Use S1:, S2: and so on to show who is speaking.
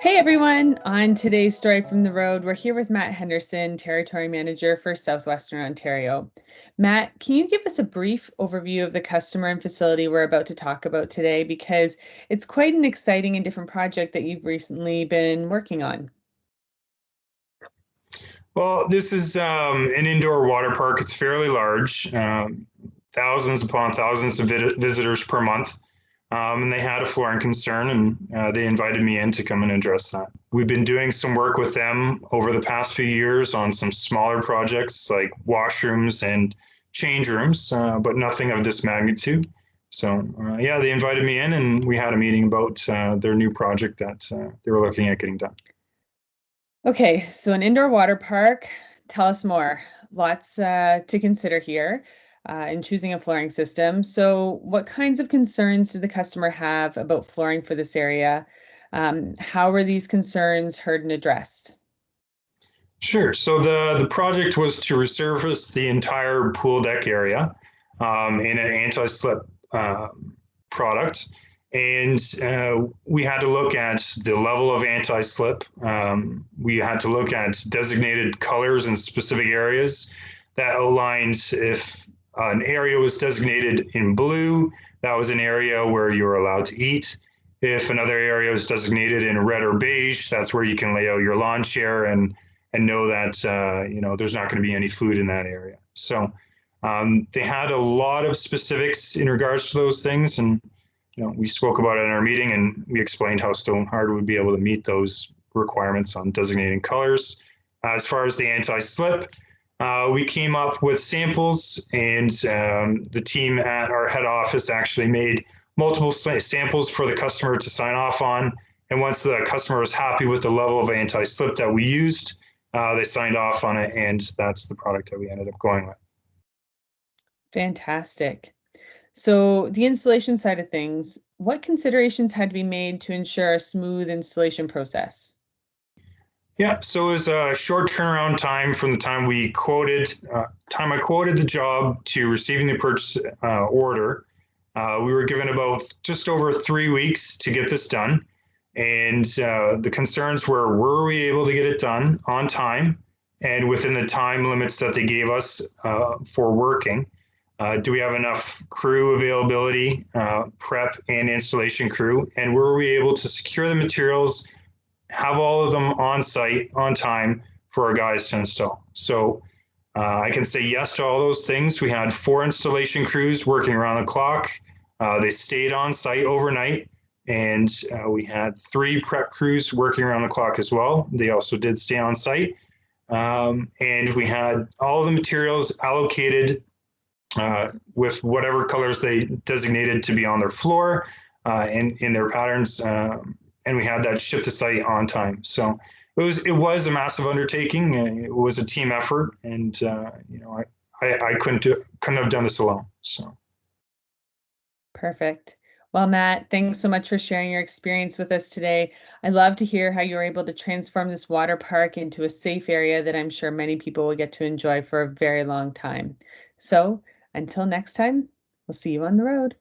S1: Hey everyone, on today's Story from the Road, we're here with Matt Henderson, Territory Manager for Southwestern Ontario. Matt, can you give us a brief overview of the customer and facility we're about to talk about today? Because it's quite an exciting and different project that you've recently been working on.
S2: Well, this is an indoor water park. It's fairly large, thousands upon thousands of visitors per month. And they had a flooring concern, and they invited me in to come and address that. We've been doing some work with them over the past few years on some smaller projects like washrooms and change rooms, but nothing of this magnitude. So, yeah, they invited me in, and we had a meeting about their new project that they were looking at getting done.
S1: Okay, so an indoor water park. Tell us more. Lots to consider here in choosing a flooring system. So, what kinds of concerns did the customer have about flooring for this area? How were these concerns heard and addressed?
S2: Sure. So the project was to resurface the entire pool deck area in an anti-slip uh, product, and we had to look at the level of anti-slip. We had to look at designated colors in specific areas that outlined if an area was designated in blue, that was an area where you were allowed to eat. If another area was designated in red or beige, that's where you can lay out your lawn chair and know that there's not going to be any food in that area. So they had a lot of specifics in regards to those things, and we spoke about it in our meeting, and we explained how Stonehard would be able to meet those requirements on designating colors. As far as the anti-slip, we came up with samples, and the team at our head office actually made multiple samples for the customer to sign off on. And once the customer was happy with the level of anti-slip that we used, they signed off on it, and that's the product that we ended up going with.
S1: Fantastic. So, the installation side of things, what considerations had to be made to ensure a smooth installation process?
S2: Yeah, so it was a short turnaround time from the time I quoted the job to receiving the purchase order. We were given about just over 3 weeks to get this done. And the concerns were we able to get it done on time and within the time limits that they gave us for working? Do we have enough crew availability, prep and installation crew? And were we able to secure the materials, have all of them on site on time for our guys to install? So I can say yes to all those things. We had 4 installation crews working around the clock. They stayed on site overnight, and we had 3 prep crews working around the clock as well. They also did stay on site. And we had all the materials allocated with whatever colors they designated to be on their floor and in their patterns. And we had that shipped to site on time. So it was a massive undertaking. It was a team effort, and I couldn't have done this alone. So.
S1: Perfect. Well, Matt, thanks so much for sharing your experience with us today. I love to hear how you're able to transform this water park into a safe area that I'm sure many people will get to enjoy for a very long time. So, until next time, we'll see you on the road.